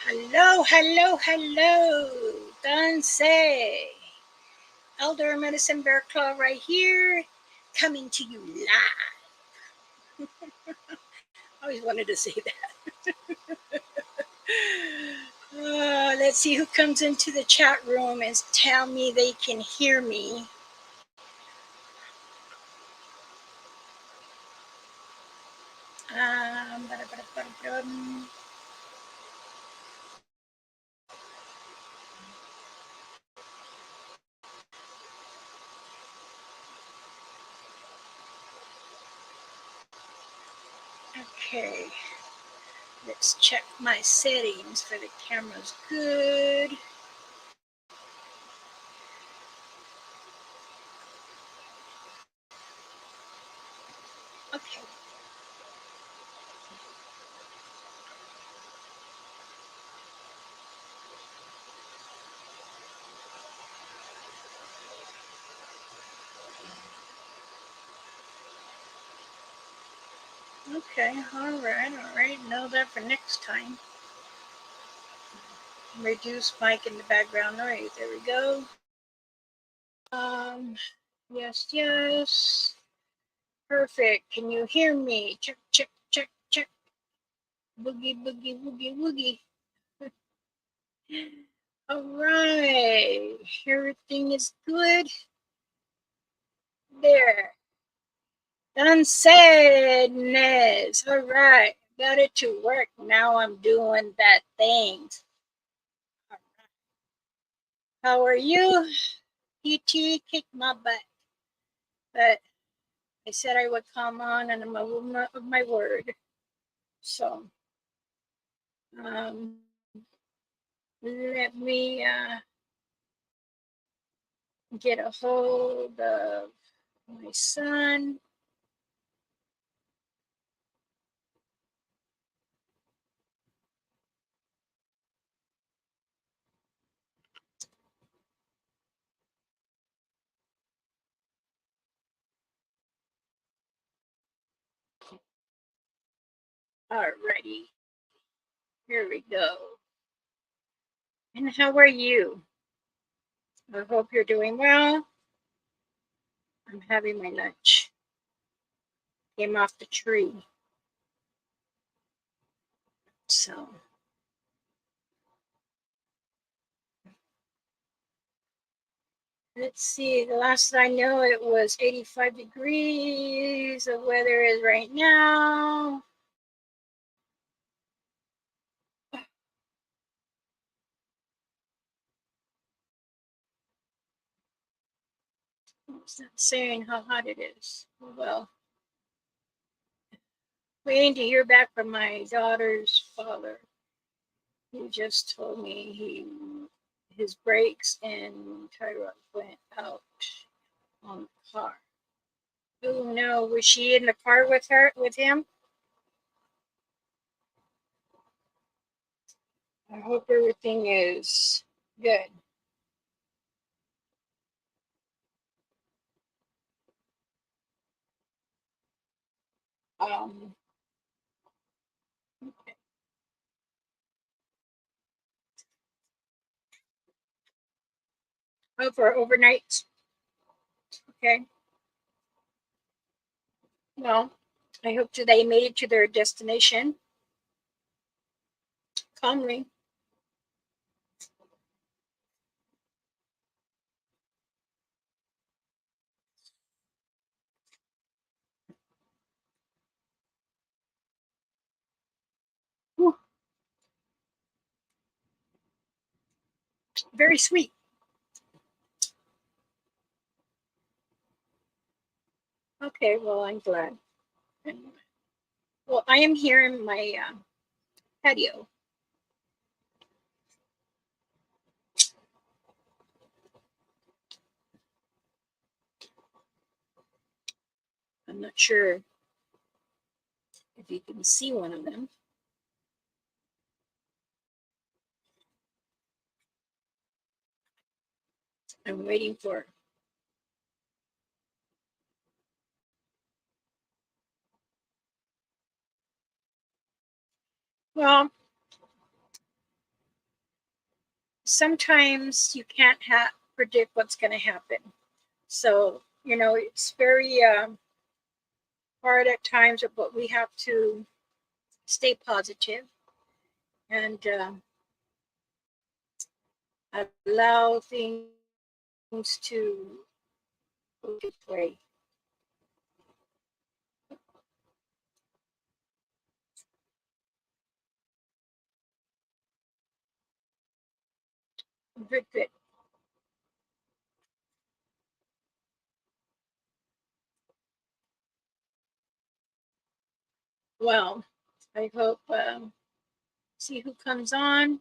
Hello, hello, hello. Danse. Elder Medicine Bear Claw right here, coming to you live. I always wanted to say that. Let's see who comes into the chat room and tell me they can hear me. Ba-da-ba-da-ba-da-bum. Okay, let's check my settings for the camera's good. Okay. Okay, all right. Know that for next time. Reduce mic in the background noise. There we go. Yes. Perfect. Can you hear me? Check. Boogie. All right. Everything is good. There. Done said, Nez. All right. Got it to work. Now I'm doing that thing. How are you? PT kicked my butt. But I said I would come on and I'm a woman of my word. So um, let me get a hold of my son. Alrighty, here we go. And how are you? I hope you're doing well. I'm having my lunch. Came off the tree. So let's see. The last I know, it was 85 degrees. The weather is right now. It's not saying how hot it is. Well, waiting to hear back from my daughter's father. He just told me his brakes and tire went out on the car. Oh no, was she in the car with him? I hope everything is good. Um, okay. Oh, for overnight. Okay. Well, I hope they made it to their destination calmly. Whew, very sweet. Okay, well, I'm glad. Well, I am here in my patio. I'm not sure if you can see one of them. I'm waiting for. Well, sometimes you can't predict what's going to happen. So, it's very hard at times, but we have to stay positive and allow things to go its way. Good, good. Well, I hope, see who comes on.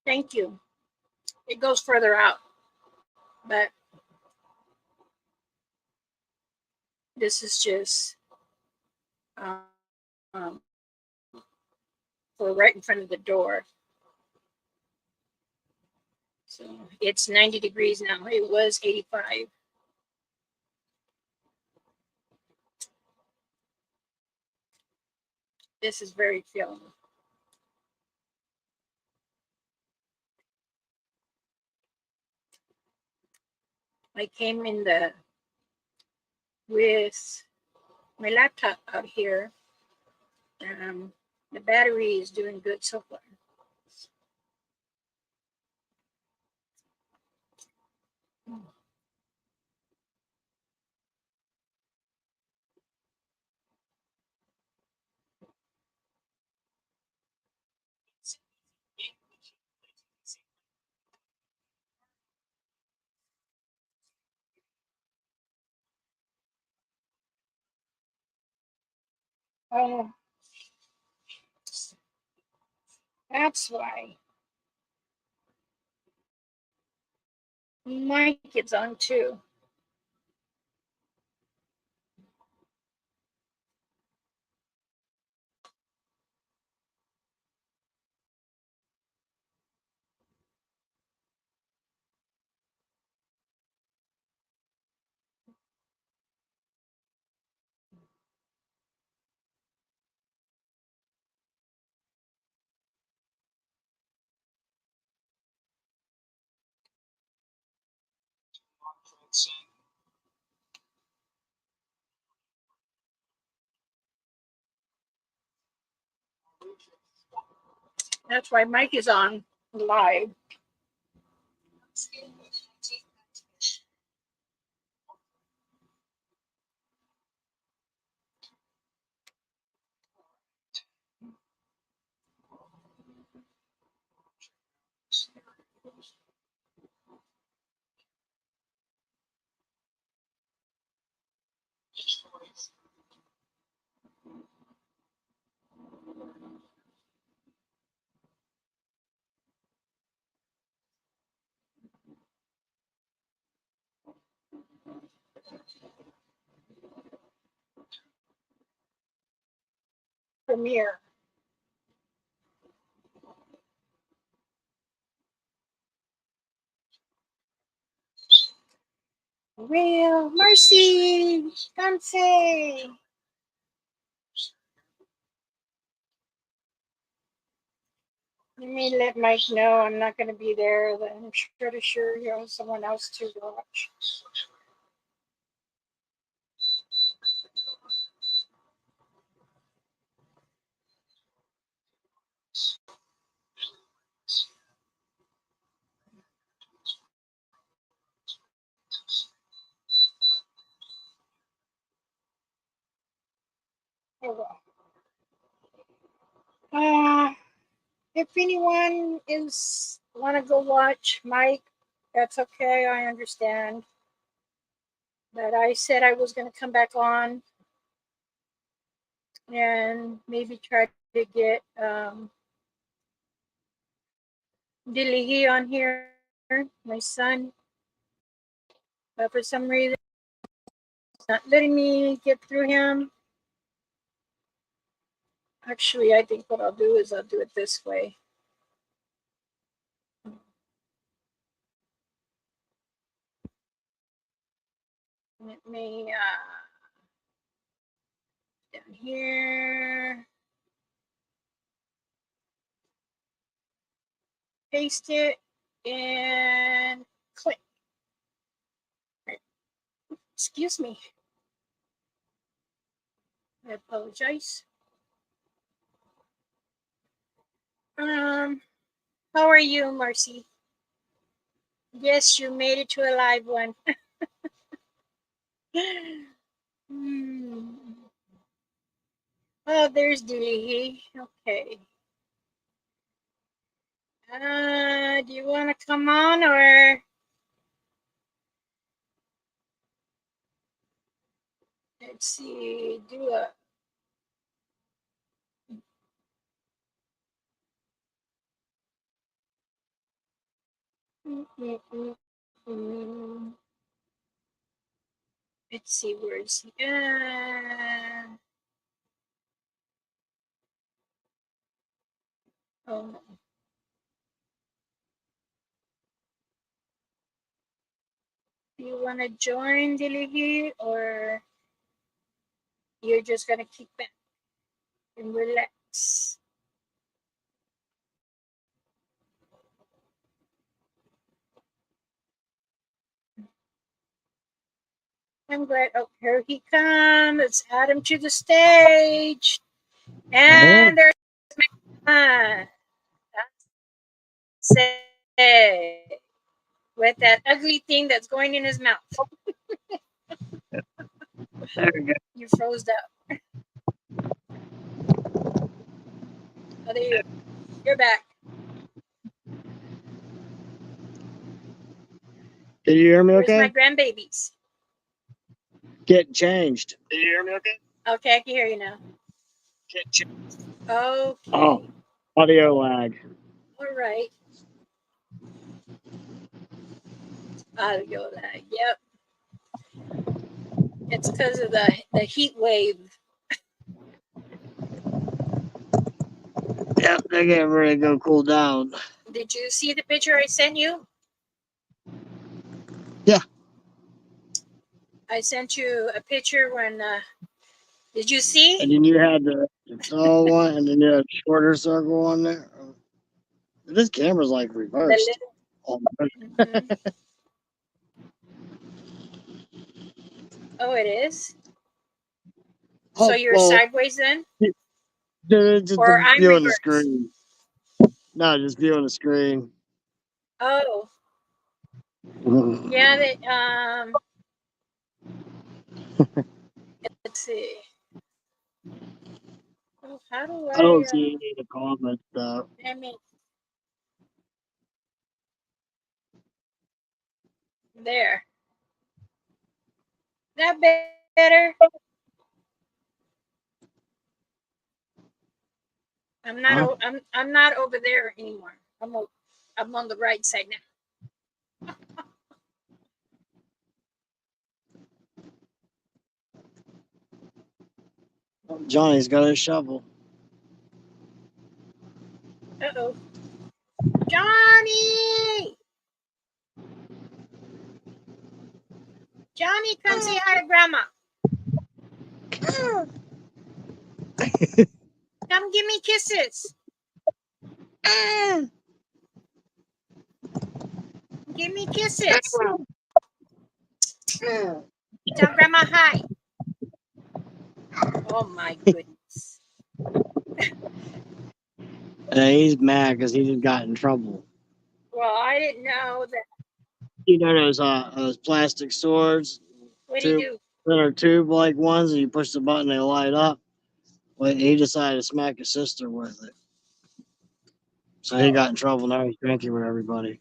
Thank you. It goes further out, but this is just um, for right in front of the door. So it's 90 degrees now. It was 85. This is very chilly. I came in with my laptop out here. Um, the battery is doing good so far. Oh, that's why. My kid's on too. That's why Mike is on live. Premiere. Real Mercy. Dante. Let me let Mike know I'm not going to be there. Then I'm pretty sure he has someone else to watch. Oh well. If anyone is want to go watch Mike, that's okay. I understand. But I said I was going to come back on and maybe try to get Diligi on here, my son. But for some reason, it's not letting me get through him. Actually, I think what I'll do is I'll do it this way. Let me here. Paste it and click. Excuse me. I apologize. How are you, Marcy? Yes, you made it to a live one. Oh, there's Dilly. Okay. Do you want to come on or? Let's see. Do a. Let's see, where's he? Oh no. Do you want to join Dilly or you're just gonna kick back and relax? I'm glad. Oh, here he comes. Let's add him to the stage. And there's my say with that ugly thing that's going in his mouth. There we go. You froze up. Oh, there you go. You're back. Did you hear me Where's okay? my grandbabies? Getting changed. Did you hear me okay? Okay, I can hear you now. Okay. Oh, audio lag. All right. Audio lag. Yep. It's because of the heat wave. Yep, they're getting ready to go cool down. Did you see the picture I sent you? Yeah. I sent you a picture when. Did you see? And then you had the tall one, and then you had a shorter circle on there. This camera's like reversed. Mm-hmm. Oh, it is. So you're sideways then? Just Or I'm viewing the reversed? screen. No, just viewing the screen. Oh. Yeah, they let's see. Oh, how do I don't see any of the comments though. I mean, there. That better? I'm not. Huh? I'm not over there anymore. I'm on the right side now. Johnny's got a shovel. Uh-oh. Johnny! Johnny, come say hi to Grandma. Come give me kisses. Give me kisses. Tell Grandma hi. Oh my goodness. He's mad because he just got in trouble. Well, I didn't know that. You know those plastic swords? What do you do? That are tube-like ones, and you push the button, they light up. Well, he decided to smack his sister with it. So he got in trouble. Now he's drinking with everybody.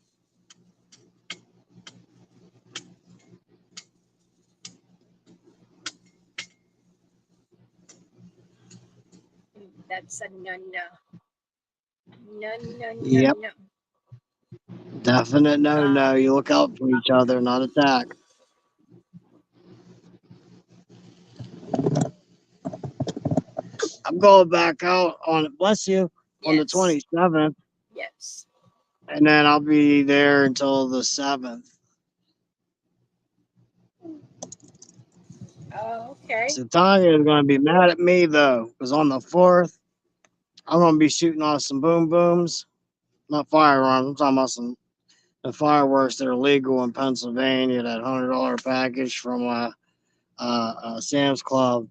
That's a no. No. Yep. Definite no. You look out for each other, not attack. I'm going back out on it. Bless you. On the 27th. Yes. And then I'll be there until the 7th. Oh, okay. So Tanya is going to be mad at me though, because on the 4th, I'm going to be shooting off some boom booms, not firearms. I'm talking about some the fireworks that are legal in Pennsylvania. That $100 package from Sam's Club.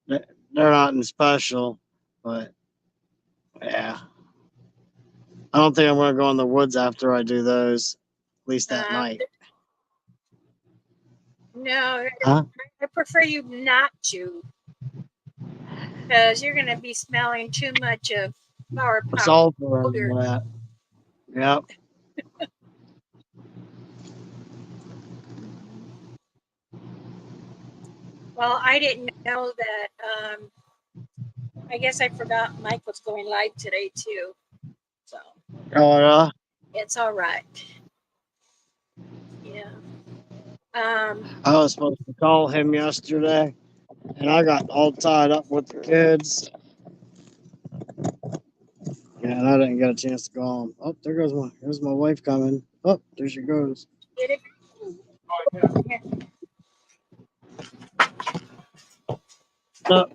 They're not in special, but yeah, I don't think I'm going to go in the woods after I do those, at least at night. No, Huh? I prefer you not to, because you're going to be smelling too much of flower Sulfur and powder. that. Yep. Well, I didn't know that. I guess I forgot Mike was going live today too. So Oh yeah. it's all right. Yeah. I was supposed to call him yesterday, and I got all tied up with the kids. Yeah, and I didn't get a chance to call him. Oh, there's my wife coming. Oh, there she goes. Get it? Here. Oh.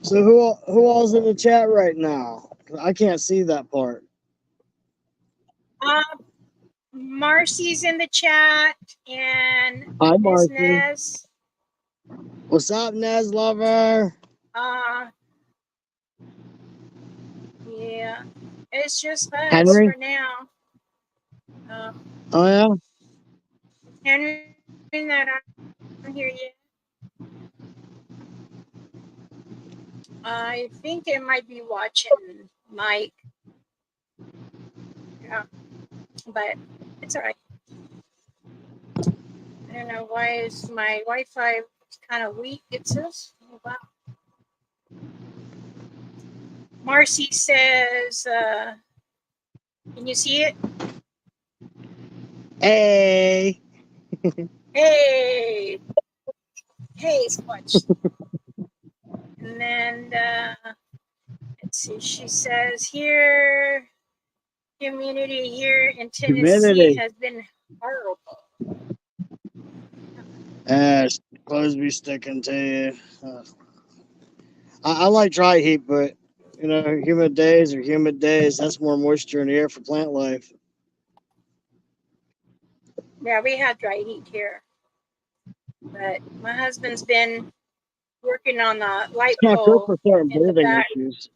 So who all's in the chat right now? 'Cause I can't see that part. Marcy's in the chat and Hi, Miss Marcy. Nez. What's up, Nez lover? Yeah, it's just us Henry? for now. Oh yeah. Henry, not on here yet. I think they might be watching Mike. Yeah, but it's all right. I don't know why is my Wi-Fi kind of weak. It says. Oh, wow. Marcy says, "Can you see it?" Hey. Hey, hey, Squatch. And then let's see. She says here, community here in Tennessee Humidity. has been horrible. Clothes be sticking to you. I like dry heat, but humid days are humid days. That's more moisture in the air for plant life. Yeah, we have dry heat here, but my husband's been working on the light It's not good pole for certain in the breathing back. issues.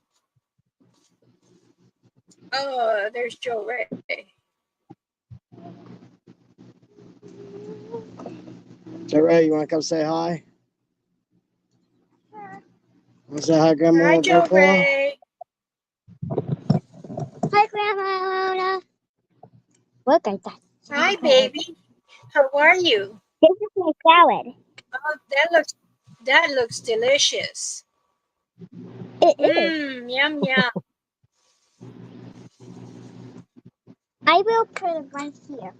Oh, there's Joe Ray. So Ray, you want to come say hi? Want to say hi, Grandma? Hi, Joe Grandpa? Ray. Hi, Grandma Luna. Look at that. Hi, baby. How are you? This is my salad. Oh, that looks delicious. It is. Yum yum. I will put it right here.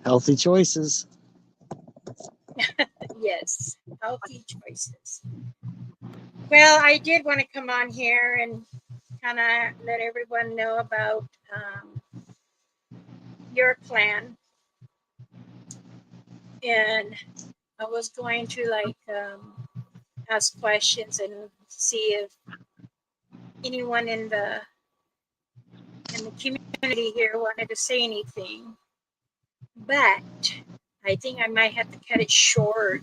Healthy choices. Yes, healthy choices. Well, I did want to come on here and kind of let everyone know about your plan. And I was going to ask questions and see if anyone in the community here wanted to say anything. But I think I might have to cut it short.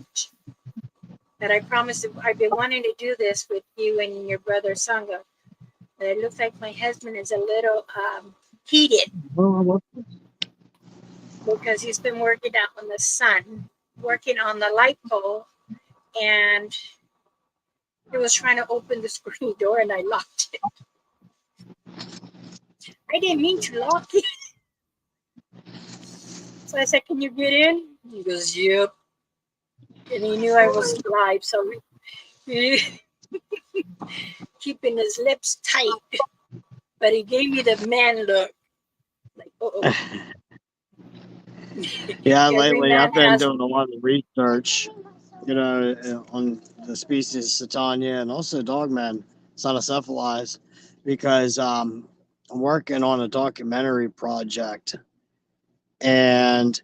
But I promised I've been wanting to do this with you and your brother Sangha. But it looks like my husband is a little heated because he's been working out in the sun, working on the light pole, and he was trying to open the screen door and I locked it. I didn't mean to lock it. So I said, "Can you get in?" He goes, "Yep." And he knew I was live, so he keeping his lips tight. But he gave me the man look. Like, uh-oh. Yeah, Every lately man I've been has doing a lot of research, on the species Satania and also dogman cynocephalides, because I'm working on a documentary project And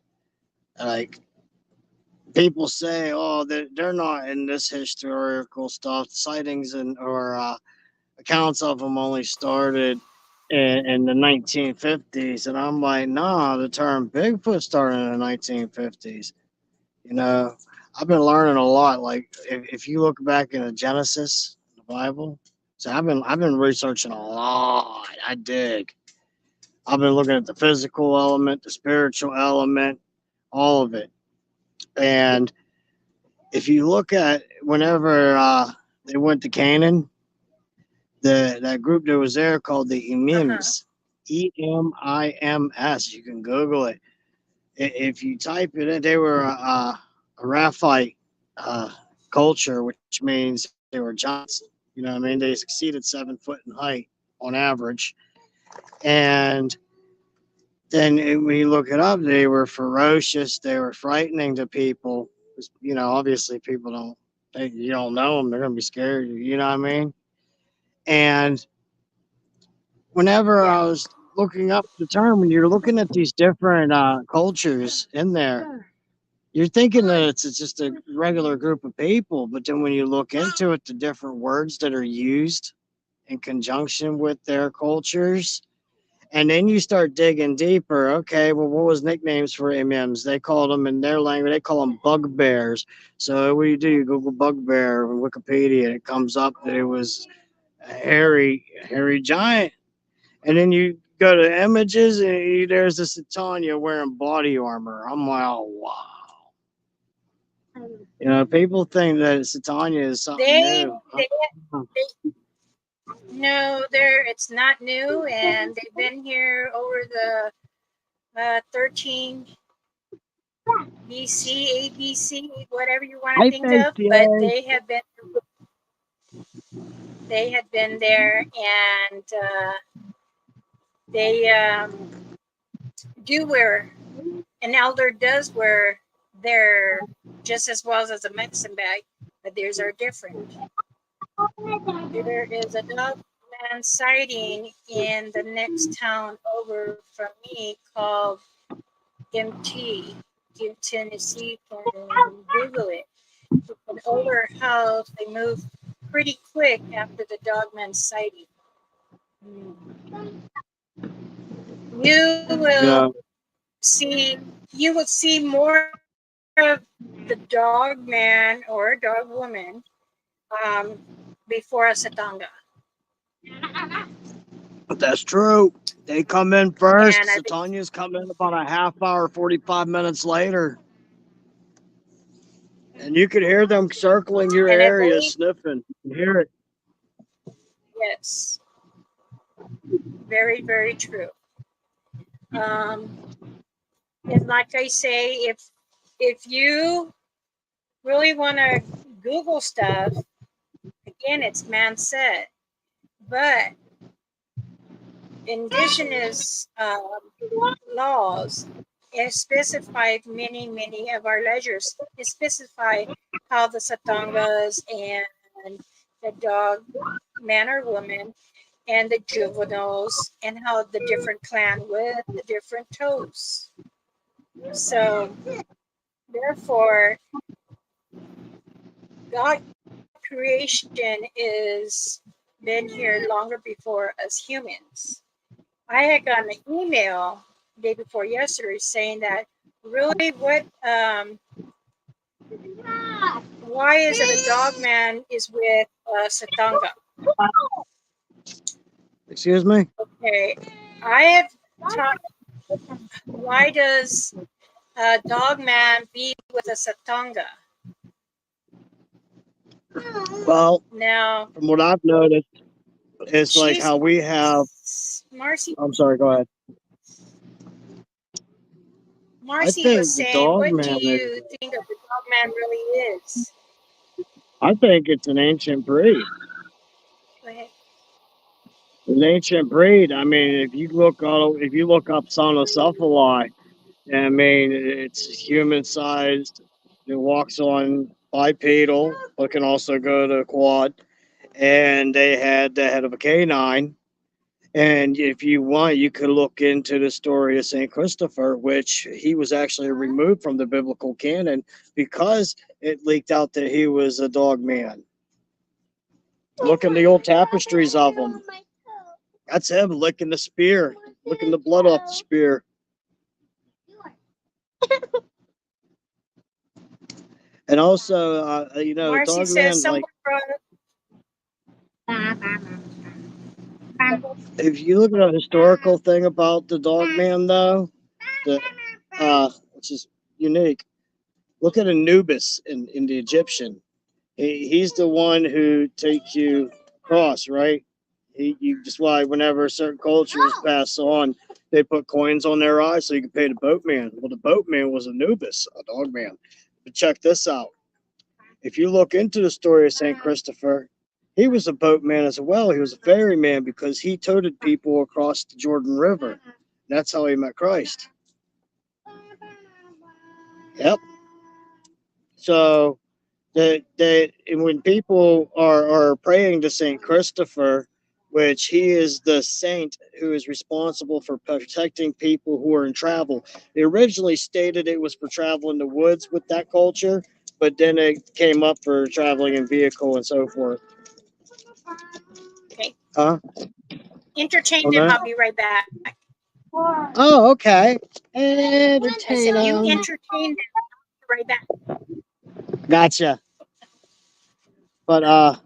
like people say, oh, they're not in this historical stuff. Sightings and or accounts of them only started in the 1950s, and I'm like, nah, the term Bigfoot started in the 1950s. You know, I've been learning a lot. Like if you look back into Genesis, the Bible, so I've been researching a lot. I dig. I've been looking at the physical element, the spiritual element, all of it. And if you look at whenever they went to Canaan, that group that was there called the Uh-huh. Emims, Emims. You can Google it. If you type it in, they were a Raphite uh, culture, which means they were giants. You know what I mean? They exceeded 7 foot in height on average. And then when you look it up, they were ferocious. They were frightening to people. You know, obviously people you don't know them. They're going to be scared. You know what I mean? And whenever Yeah. I was looking up the term, when you're looking at these different cultures in there, you're thinking that it's just a regular group of people. But then when you look into it, the different words that are used in conjunction with their cultures, and then you start digging deeper. Okay, well, what was nicknames for MMs? They called them in their language, they call them bugbears. So what do? You Google bugbear on Wikipedia, and it comes up that it was a hairy giant. And then you go to images, and there's this Tanya wearing body armor. I'm like, oh wow. You know, people think that Satanya is something They, new. they, they no, it's not new, and they've been here over the 13 BC, ABC, whatever you want to I think think, of, but yeah. they had been there, and they do wear, an elder does wear their just as well as a medicine bag, but theirs are different. There is a dog man sighting in the next town over from me called MT, give Tennessee, and Google it. It's an older house. They moved pretty quick after the dogman sighting. You will Yeah. see you will see more of the dog man or dog woman um, before a satanga. That's true. They come in first. And I think, Satanya's come in about a half hour, 45 minutes later. And you could hear them circling your and I area, believe, sniffing. You can hear it. yes, very, very true. Um, and like I say, if you really want to Google stuff, again, it's man said, but indigenous laws specify many of our ledgers. It specify how the satangas and the dog man or woman and the juveniles and how the different clan with the different toes. So therefore, God creation is been here longer before us humans. I had gotten an email the day before yesterday saying that really why is it a dog man is with Satanga? Excuse me? Okay, I have taught why does a dog man be with a Satanga? Well, Now from what I've noticed, it's like she's how we have. Marcy. I'm sorry, go ahead. I Marcy was think the saying, dog what do man is. you think of the dog man really is? I think it's an ancient breed. Go ahead. An ancient breed. I mean, if you look up Sonocephali, I mean, it's human sized. It walks on bipedal, but can also go to quad. And they had the head of a canine, And if you want, you could look into the story of Saint Christopher, which he was actually removed from the biblical canon because it leaked out that he was a dog man. Look in the old tapestries of him. That's him licking the spear, licking the blood off the spear. And also, Marcy dog says man, someone like, brought if you look at a historical thing about the dog man, though, the which is unique. Look at Anubis in the Egyptian. He's the one who takes you across, right? You just why whenever certain cultures pass on, they put coins on their eyes so you can pay the boatman. Well, the boatman was Anubis, a dog man. But check this out. If you look into the story of Saint Christopher, he was a boatman as well. He was a ferryman because he toted people across the Jordan River. That's how he met Christ. Yep. So that when people are praying to Saint Christopher, which he is the saint who is responsible for protecting people who are in travel. They originally stated it was for travel in the woods with that culture, but then it came up for traveling in vehicle and so forth. Okay. Huh? Entertain On them. that? I'll be right back. Oh, okay. I said Entertain you 'em. entertain them. I'll be right back. Gotcha. But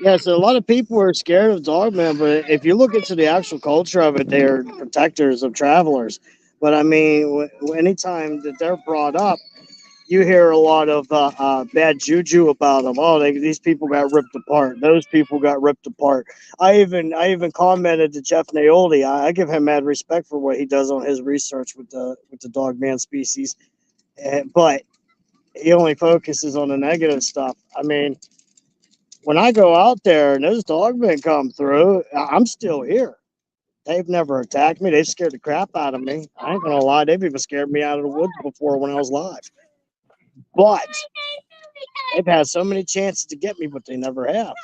yeah, so a lot of people are scared of dogmen, but if you look into the actual culture of it, they are protectors of travelers. But I mean, anytime that they're brought up, you hear a lot of bad juju about them. Oh, these people got ripped apart. Those people got ripped apart. I even commented to Jeff Naoli. I give him mad respect for what he does on his research with the dogman species, but he only focuses on the negative stuff. I mean, when I go out there and those dogmen come through, I'm still here. They've never attacked me. They've scared the crap out of me. I ain't gonna lie. They've even scared me out of the woods before when I was live. But they've had so many chances to get me, but they never have.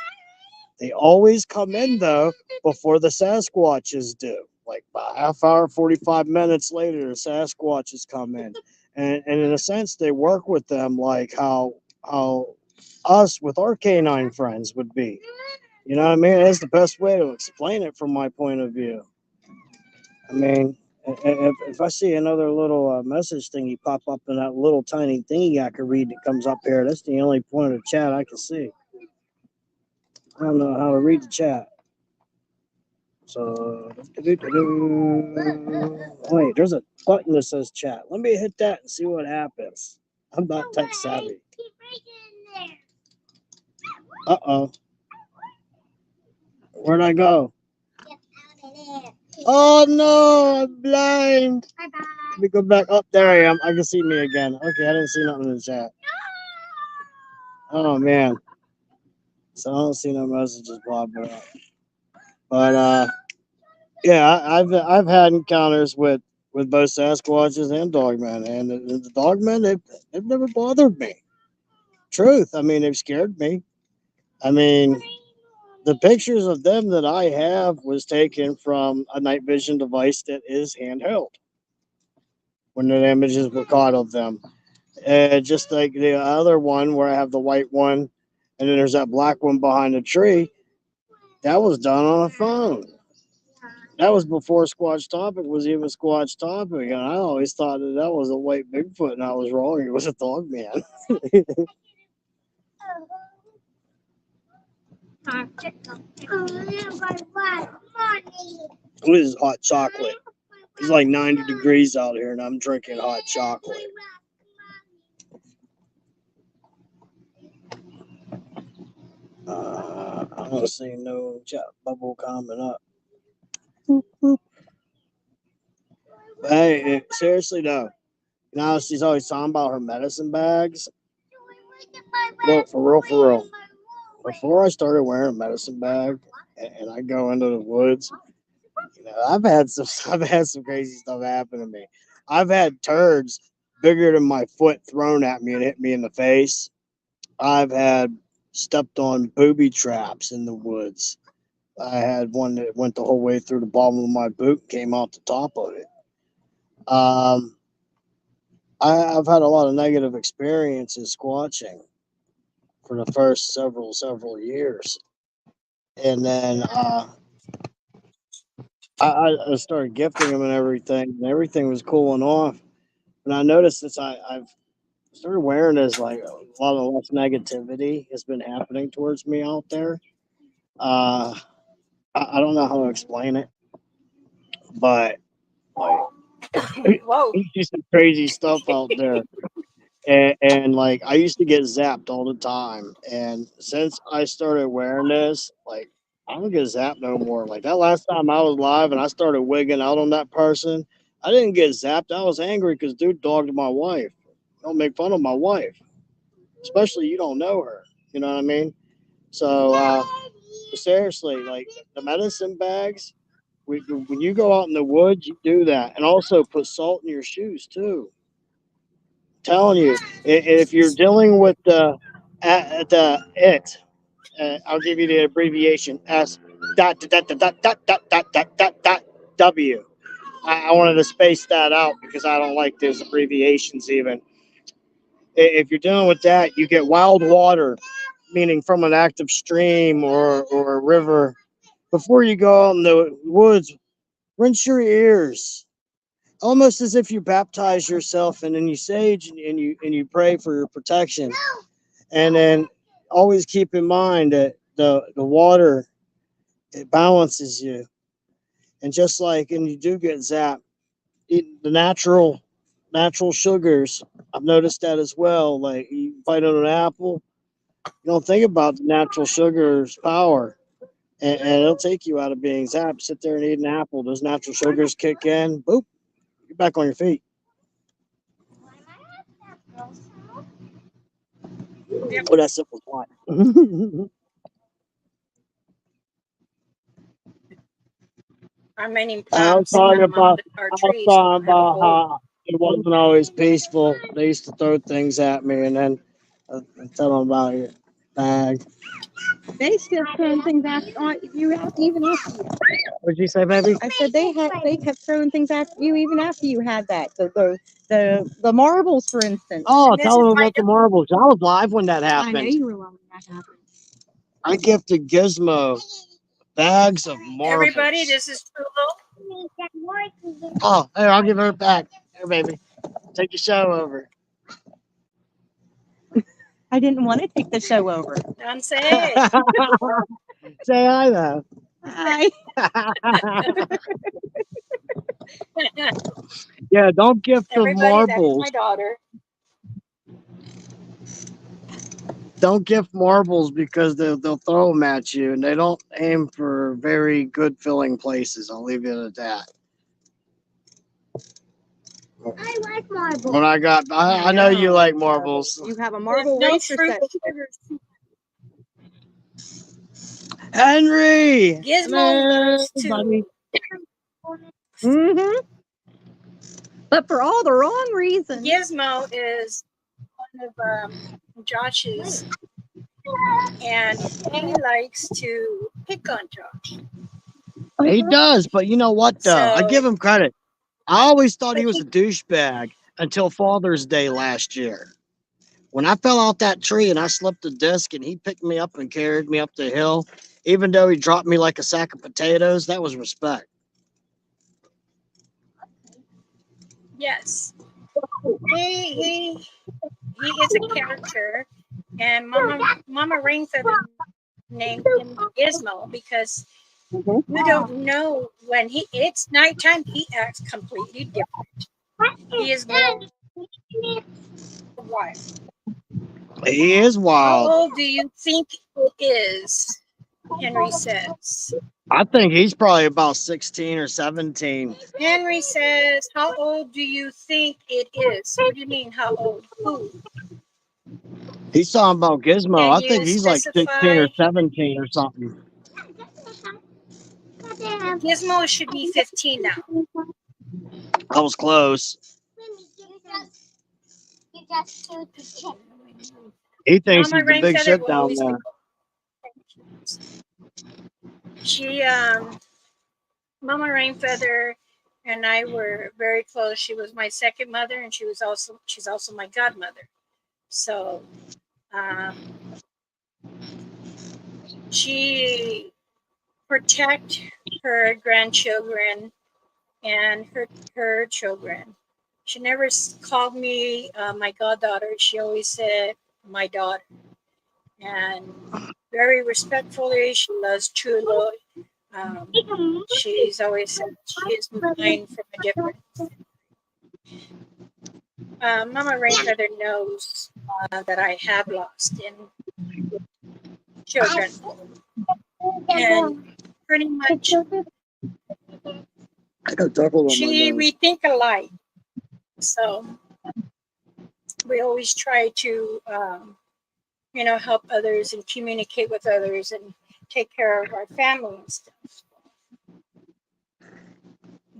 They always come in, though, before the Sasquatches do. Like a half hour, 45 minutes later, the Sasquatches come in. And in a sense, they work with them like how us with our canine friends would be. You know what I mean? That's the best way to explain it from my point of view. I mean, if I see another little message thingy pop up in that little tiny thingy I can read that comes up here, that's the only point of the chat I can see. I don't know how to read the chat. So, wait, there's a button that says chat. Let me hit that and see what happens. I'm not tech savvy. Uh-oh. Where'd I go? Oh no, I'm blind. Let me go back up. There I am. I can see me again. Okay, I didn't see nothing in the chat. Oh man. So I don't see no messages popping up. But yeah, I've had encounters with both Sasquatches and Dogmen, and the Dogmen they've never bothered me. Truth. I mean, they've scared me. I mean, the pictures of them that I have was taken from a night vision device that is handheld. When the images were caught of them, just like the other one where I have the white one, and then there's that black one behind the tree. That was done on a phone. That was before Squatch Topic was even Squatch Topic, and I always thought that was a white Bigfoot, and I was wrong. It was a dog man. This is hot chocolate. It's like 90 degrees out here, and I'm drinking hot chocolate. I don't see no chat bubble coming up. But hey, seriously though, now she's always talking about her medicine bags. Look, for real. Before I started wearing a medicine bag and I go into the woods, I've had some crazy stuff happen to me. I've had turds bigger than my foot thrown at me and hit me in the face. I've had stepped on booby traps in the woods. I had one that went the whole way through the bottom of my boot, came out the top of it. I've had a lot of negative experiences squatching for the first several years, and then I started gifting them and everything was cooling off. And I noticed this. I've started wearing this, like a lot of less negativity has been happening towards me out there. Uh, I don't know how to explain it, but like Whoa. you see some crazy stuff out there. And like I used to get zapped all the time. And since I started wearing this, like I don't get zapped no more. Like that last time I was live and I started wigging out on that person, I didn't get zapped. I was angry because dude dogged my wife. Don't make fun of my wife, especially you don't know her. You know what I mean? So seriously, like the medicine bags, when you go out in the woods, you do that, and also put salt in your shoes too. Telling you, if you're dealing with I'll give you the abbreviation S dot W. I wanted to space that out because I don't like those abbreviations even. If you're dealing with that, you get wild water, meaning from an active stream or a river. Before you go out in the woods, rinse your ears, almost as if you baptize yourself, and then you sage and you pray for your protection. And then always keep in mind that the water, it balances you. And just like, and you do get zapped, eat the natural sugars. I've noticed that as well. Like you bite on an apple, you don't think about the natural sugars power. And it'll take you out of being zapped. Sit there and eat an apple. Those natural sugars kick in. Boop, you're back on your feet. Yep. Oh, that's simple plot. Our many I was plants talking about our I was trees talking don't have a about hole. how it wasn't always peaceful. They used to throw things at me, and then tell them about your bag. They still throwing things after you after even after you. What'd you say, baby? I said they kept throwing things after you even after you had that. The marbles, for instance. Oh, And this tell is them my about the marbles. I was live when that I know happened. you were when that happened. I gifted Gizmo bags of marbles. everybody. This is Trullo. Oh, here, I'll give her it back. Here, baby. Take the show over. I didn't want to take the show over. Don't say it. Say hi, though. Hi. Yeah, don't gift the Everybody, that is marbles. my daughter. Don't gift marbles because they'll throw them at you, and they don't aim for very good filling places. I'll leave it at that. I like marbles. When I know you like marbles. You have a There's marble no racer fruit set. sugars. Henry, Gizmo hello, loves buddy. to. Mm-hmm. But for all the wrong reasons. Gizmo is one of Josh's, and he likes to pick on Josh. He does, but you know what though? I So, give him credit. I always thought but he was a douchebag until Father's Day last year. When I fell out that tree and I slipped a disc and he picked me up and carried me up the hill, even though he dropped me like a sack of potatoes, that was respect. yes, he is a character, and Mama Rainfeather named him Gizmo because you don't know when it's nighttime. He acts completely different. He is more wild. He is How wild. old do you think it is? Henry says. I think he's probably about 16 or 17. Henry says, how old do you think it is? What do you mean, how old? Who? He's talking about Gizmo. Can I you think he's like 16 specify? or 17 or something. Gizmo should be 15 now. I was close. He thinks Mama he's the big Rainfeather shit will down always be. there. She, Mama Rainfeather and I were very close. She was my second mother, and she's also my godmother. So she protect her grandchildren and her children. She never called me my goddaughter. She always said my daughter, and very respectfully. She loves Chulo. She's always said she is mine from a different. Mama Rainfeather knows that I have lost in children, and pretty much we think alike. So we always try to, help others and communicate with others and take care of our family and stuff.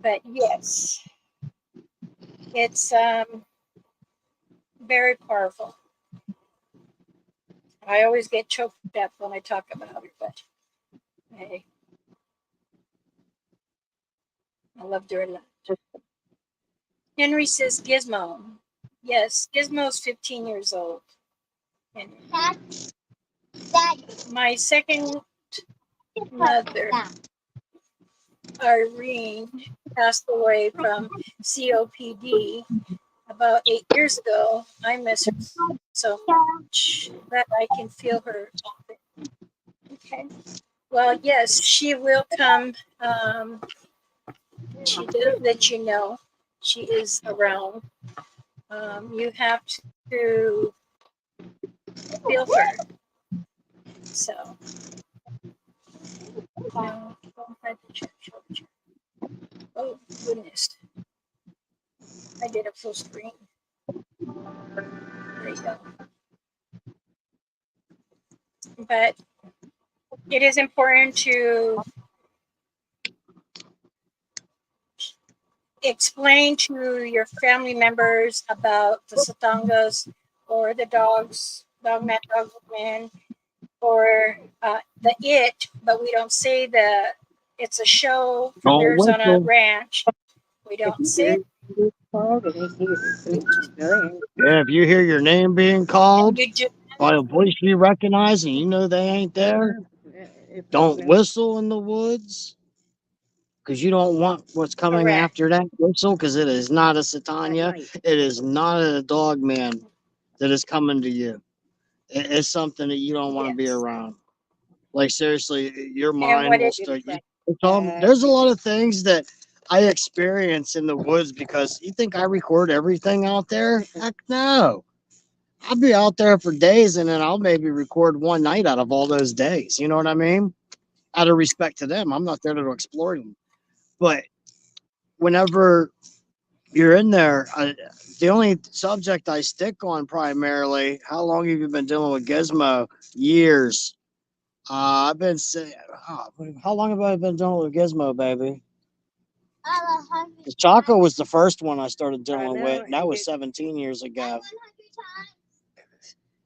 But yes, it's very powerful. I always get choked up when I talk about it, but hey, I loved her a lot. Henry says Gizmo. Yes, Gizmo's 15 years old. Henry. My second mother, Irene, passed away from COPD about 8 years ago. I miss her so much that I can feel her often. Okay. Well, yes, she will come. She did let you know she is around. You have to feel her. So, no, don't try to church. Oh, goodness. I did a full screen. There you go. But it is important to explain to your family members about the Satangas or the dogs, dogman, dogman, or the it, but we don't say it's a show from Don't Arizona whistle. Ranch. We don't say Yeah, if you hear your name being called you do. by a voice you recognize and you know they ain't there, don't whistle in the woods because you don't want what's coming Correct. after that whistle because it is not a Satanya. It is not a dog man that is coming to you. It's something that you don't want to be Yes. around. Like seriously, your And mind what will it start. There's a lot of things that I experience in the woods because you think I record everything out there? Heck no. I'll be out there for days and then I'll maybe record one night out of all those days. You know what I mean? Out of respect to them, I'm not there to explore them. But whenever you're in there, the only subject I stick on primarily, how long have you been dealing with Gizmo? Years. I've been saying, how long have I been dealing with Gizmo, baby? The Chaco was the first one I started dealing with, and that was 17 years ago.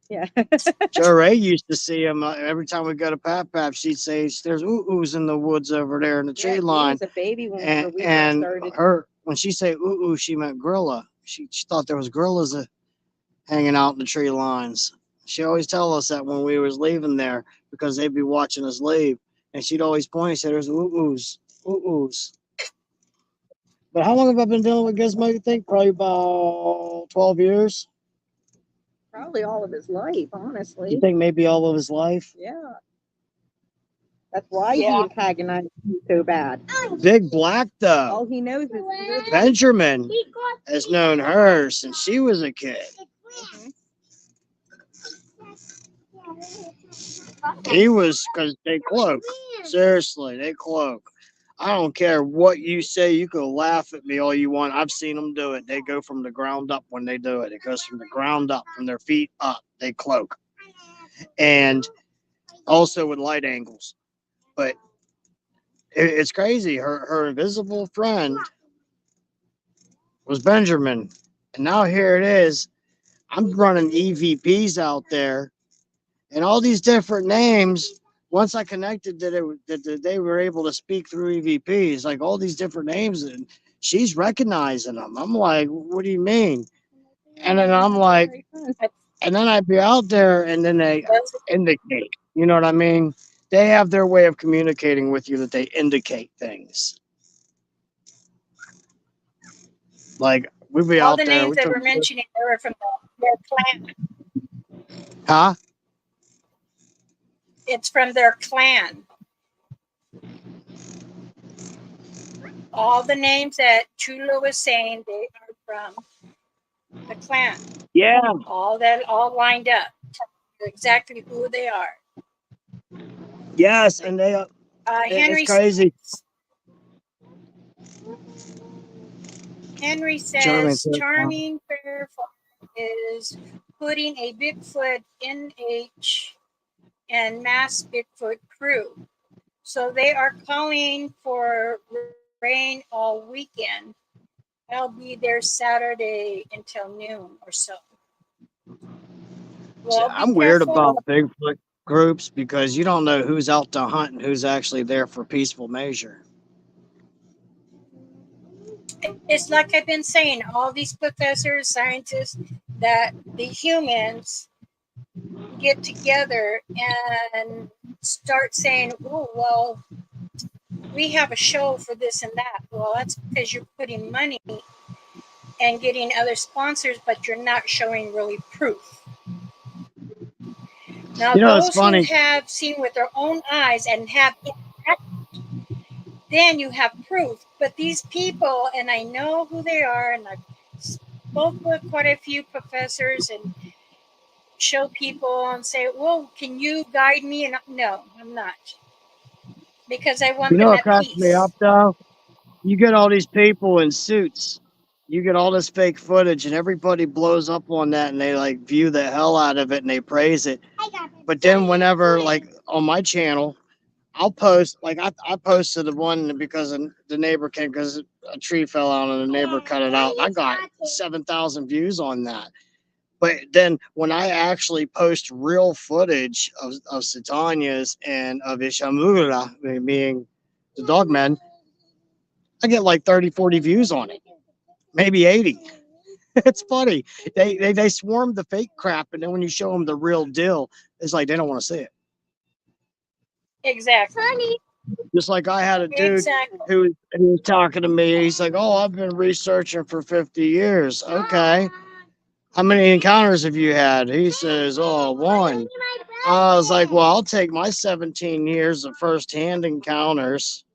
Yeah. Joe Ray used to see him every time we go to Pap Pap. She'd say, "There's oo-oos in the woods over there in the tree line." He was a baby when we And started. her, when she say oo-oo, she meant gorilla. She thought there was gorillas hanging out in the tree lines. She always tell us that when we was leaving there because they'd be watching us leave, and she'd always point and say, "There's oo-oos, oo-oos." But how long have I been dealing with Gizmo? You think probably about 12 years. Probably all of his life, You honestly. think maybe all of his life? Yeah. That's why he antagonized you so bad. Big Black though. All he knows is Benjamin has known her since she was a kid. He was because they cloak. Seriously, they cloak. I don't care what you say. You can laugh at me all you want. I've seen them do it. They go from the ground up when they do it. It goes from the ground up, from their feet up. They cloak. And also with light angles. But it's crazy. Her invisible friend was Benjamin. And now here it is. I'm running EVPs out there. And all these different names once I connected that they were able to speak through EVPs, like all these different names, and she's recognizing them. I'm like, what do you mean? And then I'm like, and then I'd be out there, and then they That's indicate. You know what I mean? They have their way of communicating with you that they indicate things. Like we'd be all out the there. names We that took, we're mentioning. They were from their clan. huh? It's from their clan. All the names that Chulo was saying, they are from the clan. Yeah. All lined up. Exactly who they are. Yes, and they. Henry It's crazy. Henry Charming. says Charming Fair Farm is putting a Bigfoot NH and Mass Bigfoot crew. So they are calling for rain all weekend. I'll be there Saturday until noon or so. Well, be I'm weird careful. about Bigfoot groups because you don't know who's out to hunt and who's actually there for peaceful measure. It's like I've been saying, all these professors, scientists, that the humans get together and start saying, oh, well, we have a show for this and that. Well, that's because you're putting money and getting other sponsors, but you're not showing really proof. Now, You know, it's those funny. who have seen with their own eyes and have then you have proof. But these people, and I know who they are, and I've spoke with quite a few professors and show people and say, well, can you guide me? And no, I'm not. Because I want You know them what at cracks me peace. up though? You get all these people in suits. You get all this fake footage, and everybody blows up on that, and they like view the hell out of it and they praise it. But then whenever like on my channel, I'll post like I posted the one because the neighbor came because a tree fell out and the neighbor cut it out. I got 7,000 views on that. But then when I actually post real footage of Satanias and of Ishamura being the dogman, I get like 30, 40 views on it, maybe 80. It's funny. They swarm the fake crap, and then when you show them the real deal, it's like they don't want to see it. Exactly. Just like I had a dude Exactly. who was talking to me. He's like, "Oh, I've been researching for 50 years." Okay. How many encounters have you had? He says, "Oh, one." I was like, "Well, I'll take my 17 years of firsthand encounters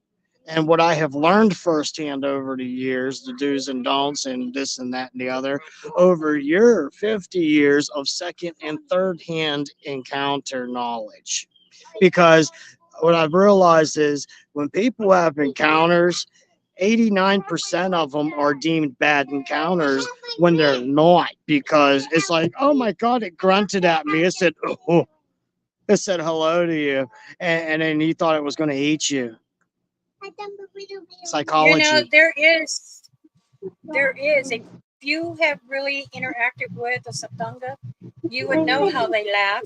and what I have learned firsthand over the years, the do's and don'ts and this and that and the other, over your 50 years of second and third hand encounter knowledge." Because what I've realized is when people have encounters, 89% of them are deemed bad encounters when they're not, because it's like, oh my God, it grunted at me. It said, oh, it said hello to you. And then you thought it was going to eat you. Psychology. You know, there is. If you have really interacted with a Satanga, you would know how they laugh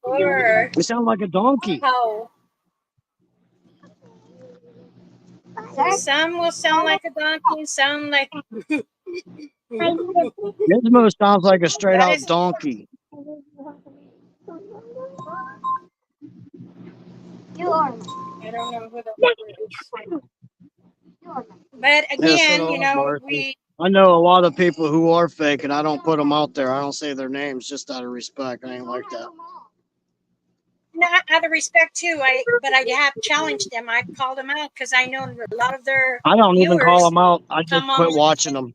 or It sounds like a donkey. how some will sound like a donkey, some like Gizmo sounds like a straight That out is- donkey. I don't know who that is. But Yes, again, hello, you know, Marcy. I know a lot of people who are fake, and I don't put them out there. I don't say their names just out of respect. I ain't like that. not out of respect too. But I have challenged them. I've called them out because I know a lot of their I don't even call viewers them out. I just come on quit with- watching them.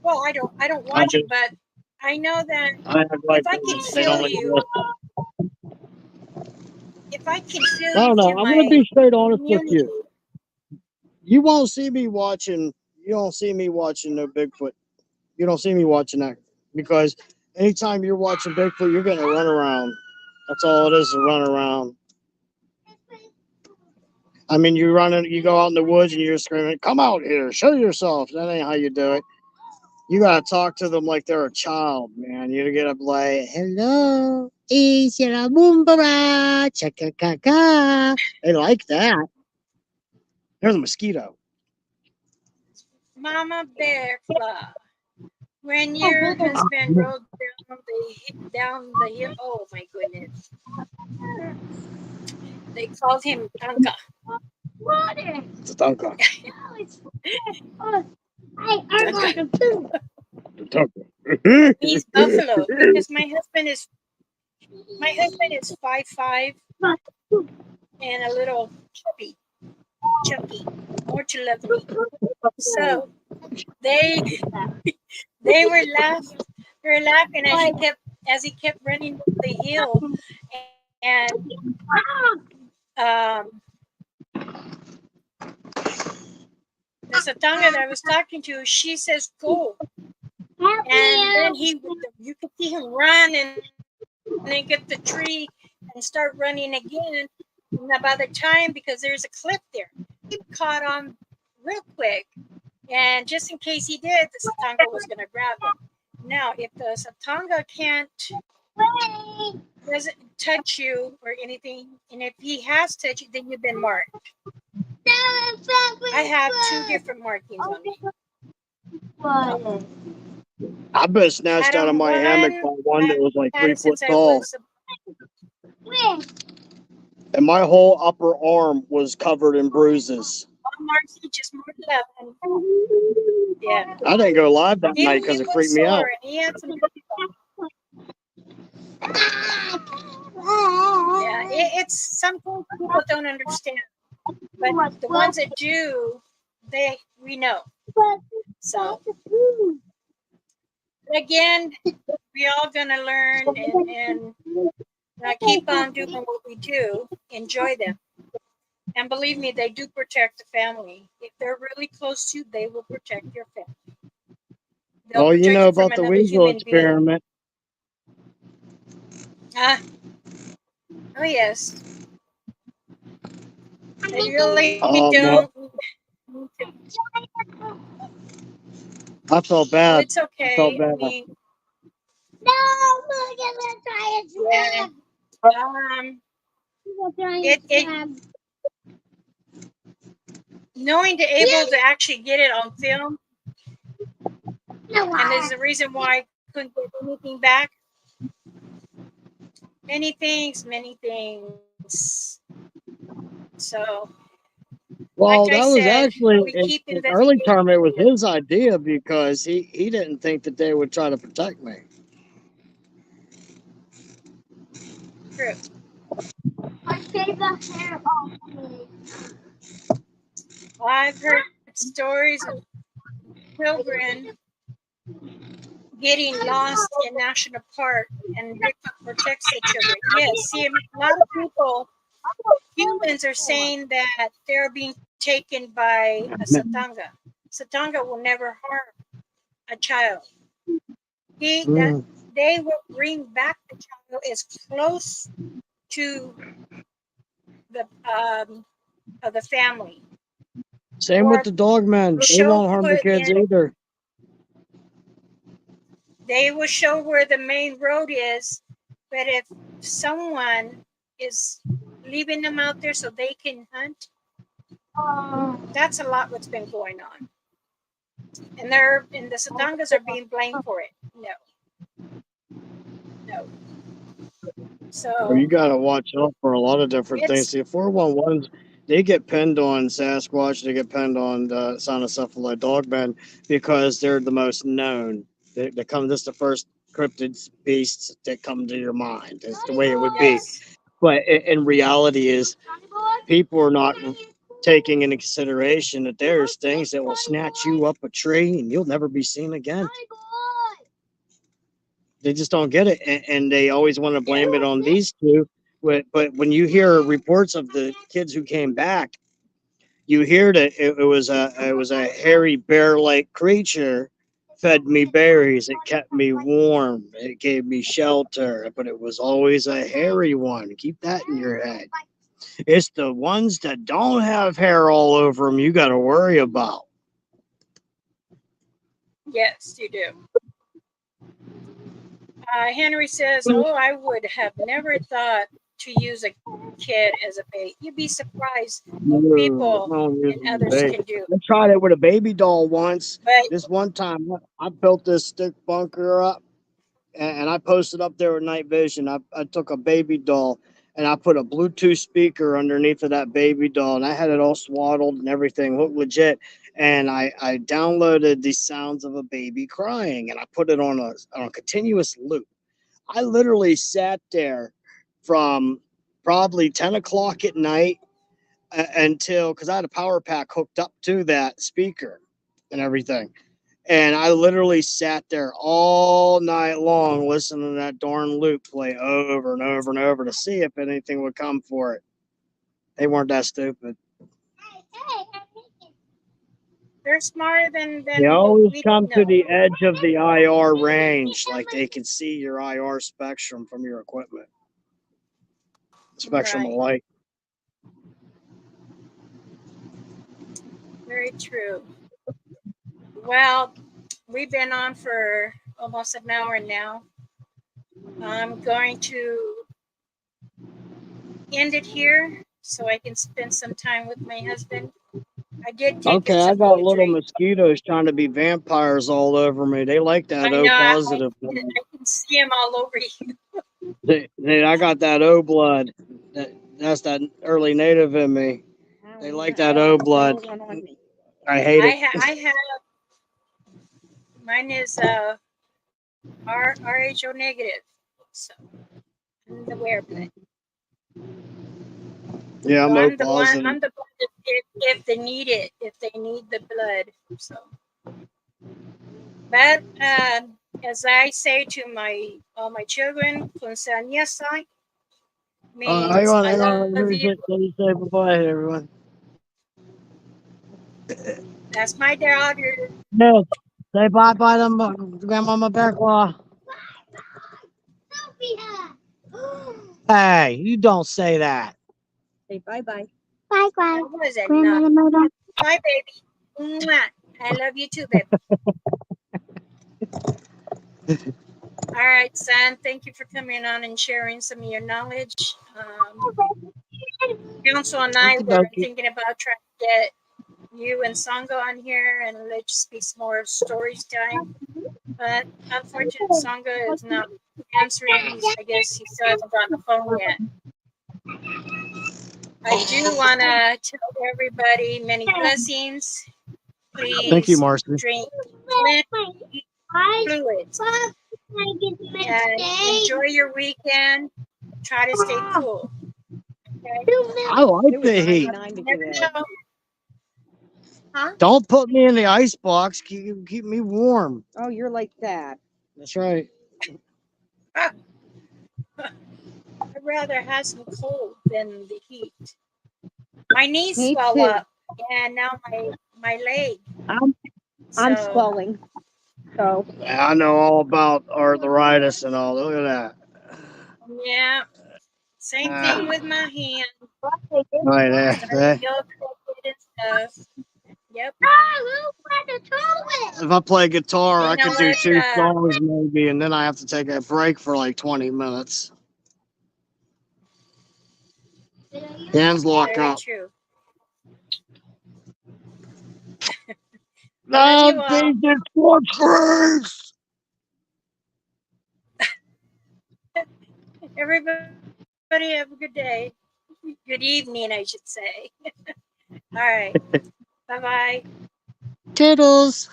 Well, I don't watch it, but I know that I act like if I can they don't feel you, exist. if I can feel I don't you know. through I'm gonna be my straight honest with community, you. You won't see me watching. You don't see me watching no Bigfoot. You don't see me watching that because anytime you're watching Bigfoot, you're gonna run around. That's all it is, a run around. I mean, you go out in the woods and you're screaming, "Come out here, show yourself." That ain't how you do it. You gotta talk to them like they're a child, man. You get up like, "Hello, Isira Boombara, Chaka. They like that. There's a mosquito. Mama Bear Claw. When your husband rode down the hill, oh my goodness. They called him Tanka. It's a Tonka. He's buffalo because my husband is 5'5" and a little chubby, more to lovely. So they were laughing as he kept running the hill, and the Satanga that I was talking to, she says go, and then you could see him run and then get the tree and start running again. And by the time, because there's a cliff there, he caught on real quick. And just in case he did, the Satanga was going to grab him. Now, if the Satanga doesn't touch you or anything, and if he has touched you, then you've been marked. I have 2 different markings on me. I've been snatched out of my hammock by one that was like 3 foot tall. And my whole upper arm was covered in bruises. Marks just more 11. Yeah. I didn't go live that night because it freaked me out. He had some it's something people don't understand. But the ones that do, we know. So again, we all gonna learn and keep on doing what we do. Enjoy them, and believe me, they do protect the family. If they're really close to you, they will protect your family. Oh, you know about the weasel experiment. Oh yes. They really don't. I felt bad. It's okay. I felt bad. I mean, knowing to able to actually get it on film, and there's a reason why I couldn't get anything back. Many things. So, well, like that was actually in early term. It was his idea because he didn't think that they would try to protect me. True. Well, I've heard stories of children getting lost in national park, and Bigfoot protects the children. Yes, see, a lot of people, humans, are saying that they're being taken by a Satanga. Satanga will never harm a child. They will bring back the child as close to the family. Same with the dogmen. They won't harm the kids either. They will show where the main road is, but if someone is leaving them out there so they can hunt, that's a lot what's been going on. And the Satangas are being blamed for it. No. So you got to watch out for a lot of different things. The 411s, they get pinned on Sasquatch. They get pinned on the Cynocephalid dogmen because they're the most known. They come. This is the first cryptid beasts that come to your mind. It's the way it would be. But in reality, is people are not taking into consideration that there's things that will snatch you up a tree and you'll never be seen again. They just don't get it, and they always want to blame it on these two. But when you hear reports of the kids who came back, you hear that it was a hairy bear-like creature. Fed me berries, it kept me warm, it gave me shelter, but it was always a hairy one. Keep that in your head. It's the ones that don't have hair all over them you got to worry about. Yes, you do. Henry says, "Oh, I would have never thought to use a kid as a bait. You'd be surprised what people and others can do." I tried it with a baby doll once. But This one time, I built this stick bunker up, and I posted up there with Night Vision. I took a baby doll and I put a Bluetooth speaker underneath of that baby doll, and I had it all swaddled and everything, looked legit. And I downloaded the sounds of a baby crying, and I put it on a continuous loop. I literally sat there from probably 10 o'clock at night until, because I had a power pack hooked up to that speaker and everything. And I literally sat there all night long listening to that darn loop play over and over and over to see if anything would come for it. They weren't that stupid. they're smarter than They what always we come know. to the edge of the IR range, like they can see your IR spectrum from your equipment. Spectrum of Right. light. Very true. Well, we've been on for almost an hour now. I'm going to end it here so I can spend some time with my husband. I did take Okay, in I some got little poetry. mosquitoes trying to be vampires all over me. They like that I O know, positive. I can see them all over you. I got that O blood. That's that early native in me. They like that O blood. I hate it. I have, mine is RHO negative, so I'm the wear blood. Yeah, I'm So O I'm the one. positive. I'm the one if they need it, if they need the blood. So, but as I say to all my children, "Kunsaniyasai" means Hang on, I hang on. love Let me you. say bye-bye, everyone. That's my daughter. No, say bye-bye to Grandmama Bearclaw. Hey, you don't say that. Say bye-bye. Bye, bye. That was enough. Grandmother. Bye, baby. Mwah. I love you too, baby. All right, son. Thank you for coming on and sharing some of your knowledge. Council and I were thinking about trying to get you and Sango on here and let's just be some more stories time. But unfortunately, Sango is not answering. I guess he still hasn't gotten the phone yet. I do want to tell everybody many blessings. Please Thank you, Marcy. drink fluids and enjoy your weekend. Try to stay cool. Okay? I like It was the heat. 99 Never today. know. Huh? Don't put me in the ice box. Keep me warm. Oh, you're like that. That's right. I'd rather have some cold than the heat. My knees Me swell too. up, and now my leg. I'm So, swelling. So I know all about arthritis and all. Look at that. yeah. Same thing with my hand. Right there. Starting to feel crooked and stuff. Yep. If I play guitar, You I know could do what, 2 songs maybe, and then I have to take a break for like 20 minutes. Hands lock Very up. true. Love you all. Jesus Christ. Everybody have a good day. Good evening, I should say. All right. Bye-bye. Toodles.